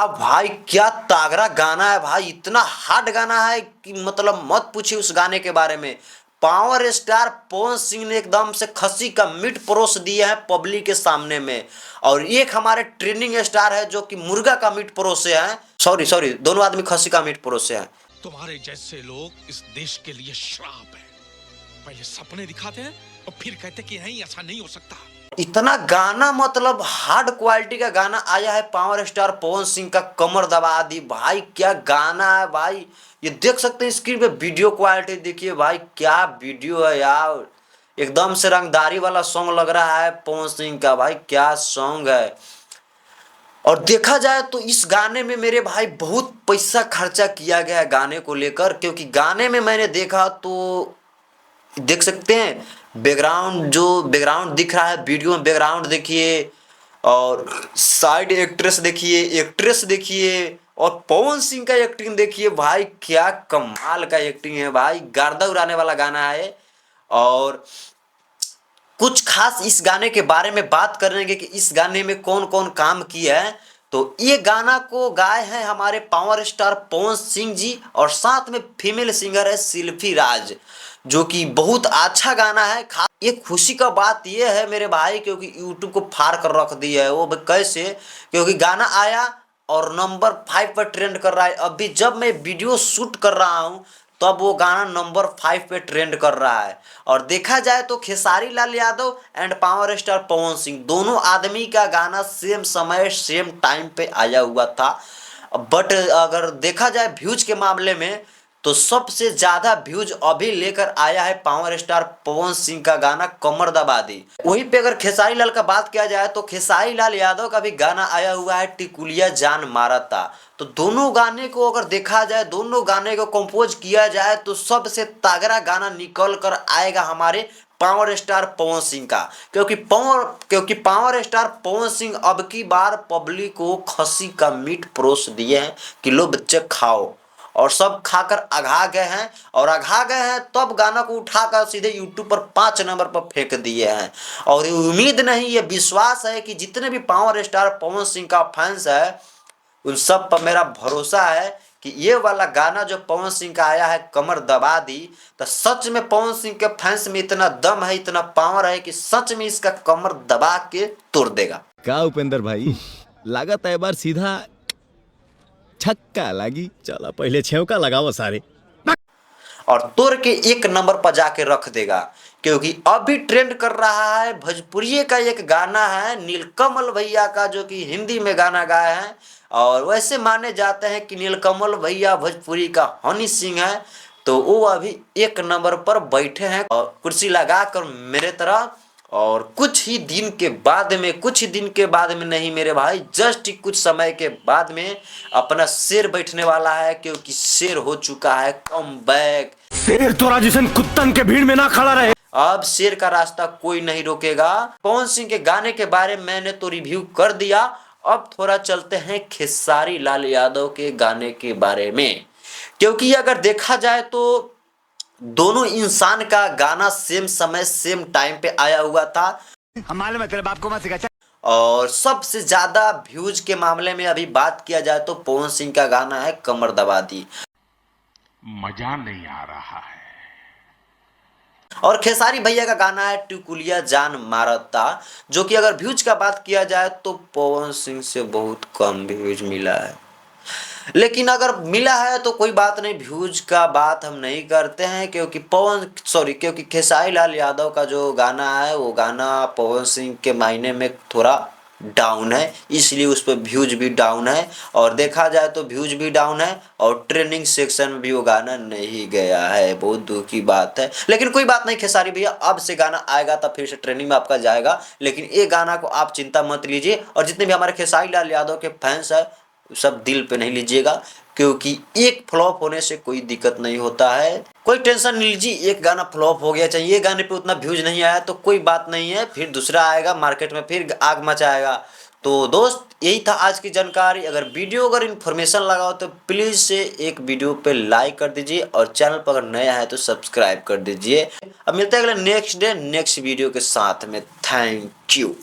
क्या भाई, क्या तागड़ा गाना है भाई। इतना हार्ड गाना है कि मतलब मत पूछिए उस गाने के बारे में। पावर स्टार पवन सिंह ने एकदम से खस्सी का मीट परोस दिया है पब्लिक के सामने में। और एक हमारे ट्रेंडिंग स्टार है जो कि मुर्गा का मीट परोसे हैं। सॉरी सॉरी, दोनों आदमी खस्सी का मीट परोसे हैं। तुम्हारे जैसे लोग इस देश के लिए श्राप है। पहले सपने दिखाते हैं और फिर कहते कि नहीं, ऐसा नहीं हो सकता। इतना गाना मतलब हार्ड क्वालिटी का गाना आया है पावर स्टार पवन सिंह का, कमर दबा दी भाई। क्या गाना है भाई, ये देख सकते हैं स्क्रीन पे। वीडियो क्वालिटी देखिए भाई, क्या वीडियो है यार। एकदम से रंगदारी वाला सॉन्ग लग रहा है पवन सिंह का भाई, क्या सॉन्ग है। और देखा जाए तो इस गाने में मेरे भाई बहुत पैसा खर्चा किया गया है गाने को लेकर, क्योंकि गाने में मैंने देखा तो देख सकते हैं बैकग्राउंड दिख रहा है वीडियो में। बैकग्राउंड देखिए और साइड एक्ट्रेस देखिए और पवन सिंह का एक्टिंग देखिए भाई, क्या कमाल का एक्टिंग है भाई। गर्दा उड़ाने वाला गाना है। और कुछ खास इस गाने के बारे में बात करेंगे कि इस गाने में कौन कौन काम किया है। तो ये गाना को गाए हैं हमारे पावर स्टार पवन सिंह जी, और साथ में फीमेल सिंगर है शिल्पी राज, जो कि बहुत अच्छा गाना है। एक खुशी का बात यह है मेरे भाई, क्योंकि यूट्यूब को फाड़ कर रख दिया है। वो कैसे, क्योंकि गाना आया और नंबर 5 पर ट्रेंड कर रहा है। अभी जब मैं वीडियो शूट कर रहा हूँ तब वो गाना नंबर 5 पे ट्रेंड कर रहा है। और देखा जाए तो Khesari Lal Yadav and power star Pawan Singh दोनों आदमी का गाना सेम समय सेम टाइम पे आया हुआ था। बट अगर देखा जाए व्यूज के मामले में तो सबसे ज्यादा व्यूज अभी लेकर आया है पावर स्टार पवन सिंह का गाना कमर दबा दी। वहीं पे अगर खेसारी लाल का बात किया जाए तो खेसारी लाल यादव का भी गाना आया हुआ है टिकुलिया जान मारता। तो दोनों गाने को अगर देखा जाए, दोनों गाने को कंपोज किया जाए तो सबसे तगड़ा गाना निकल कर आएगा हमारे पावर स्टार पवन सिंह का। क्योंकि पावर स्टार पवन सिंह अब की बार पब्लिक को खस्सी का मीट परोस दिए हैं कि लो बच्चे खाओ, और सब खाकर अघा गए हैं। और अघा गए हैं तब गाना को उठाकर सीधे यूट्यूब पर 5 नंबर पर फेंक दिए हैं। और ये उम्मीद नहीं, ये विश्वास है कि जितने भी पावर स्टार पवन सिंह का फैंस है उन सब पर मेरा भरोसा है कि ये वाला गाना जो पवन सिंह का आया है कमर दबा दी, तो सच में पवन सिंह के फैंस में इतना दम है, इतना पावर है कि सच में इसका कमर दबा के तोड़ देगा। का उपेंद्र भाई, लागत है बार सीधा छक्का लगी। चला पहले छेवका लगाओ सारे, और तोड़ के 1 नंबर पर जाके रख देगा। क्योंकि अभी ट्रेंड कर रहा है भोजपुरी का एक गाना है नीलकमल भैया का, जो कि हिंदी में गाना गाए हैं। और वैसे माने जाते हैं कि नीलकमल भैया भोजपुरी का हनी सिंह है। तो वो अभी 1 नंबर पर बैठे हैं और कुर्सी लगाकर मेरे तरह। और कुछ ही दिन के बाद में नहीं मेरे भाई, जस्ट कुछ समय के बाद में अपना शेर बैठने वाला है, क्योंकि शेर हो चुका है कम बैक। शेर तोरा जिसन कुत्तन के भीड़ में ना खड़ा रहे। अब शेर का रास्ता कोई नहीं रोकेगा। पवन सिंह के गाने के बारे में मैंने तो रिव्यू कर दिया। अब थोड़ा चलते हैं खेसारी लाल यादव के गाने के बारे में, क्योंकि अगर देखा जाए तो दोनों इंसान का गाना सेम समय सेम टाइम पे आया हुआ था। हमारे मतलब आपको मत सिखा। और सबसे ज्यादा व्यूज के मामले में अभी बात किया जाए तो पवन सिंह का गाना है कमर दबा दी। मजा नहीं आ रहा है। और खेसारी भैया का गाना है टिकुलिया जान मारता, जो कि अगर व्यूज का बात किया जाए तो पवन सिंह से बहुत कम व्यूज मिला है। लेकिन अगर मिला है तो कोई बात नहीं, व्यूज का बात हम नहीं करते हैं। क्योंकि खेसारी लाल यादव का जो गाना है वो गाना पवन सिंह के मायने में थोड़ा डाउन है, इसलिए उस पर व्यूज भी डाउन है। और देखा जाए तो व्यूज भी डाउन है और ट्रेंडिंग सेक्शन में भी वो गाना नहीं गया है। बहुत दुख की बात है, लेकिन कोई बात नहीं खेसारी भैया, अब से गाना आएगा तो फिर से ट्रेंडिंग में आपका जाएगा। लेकिन ये गाना को आप चिंता मत लीजिए। और जितने भी हमारे खेसारी लाल यादव के फैंस है सब दिल पे नहीं लीजिएगा, क्योंकि एक फ्लॉप होने से कोई दिक्कत नहीं होता है। कोई टेंशन नहीं लीजिए, एक गाना फ्लॉप हो गया, चाहिए गाने पे उतना व्यूज नहीं आया तो कोई बात नहीं है, फिर दूसरा आएगा मार्केट में, फिर आग मचाएगा। तो दोस्त यही था आज की जानकारी। अगर इन्फॉर्मेशन लगा हो तो प्लीज़ से एक वीडियो पे लाइक कर दीजिए, और चैनल पर अगर नया है तो सब्सक्राइब कर दीजिए। अब मिलते हैं अगले नेक्स्ट वीडियो के साथ में। Thank you.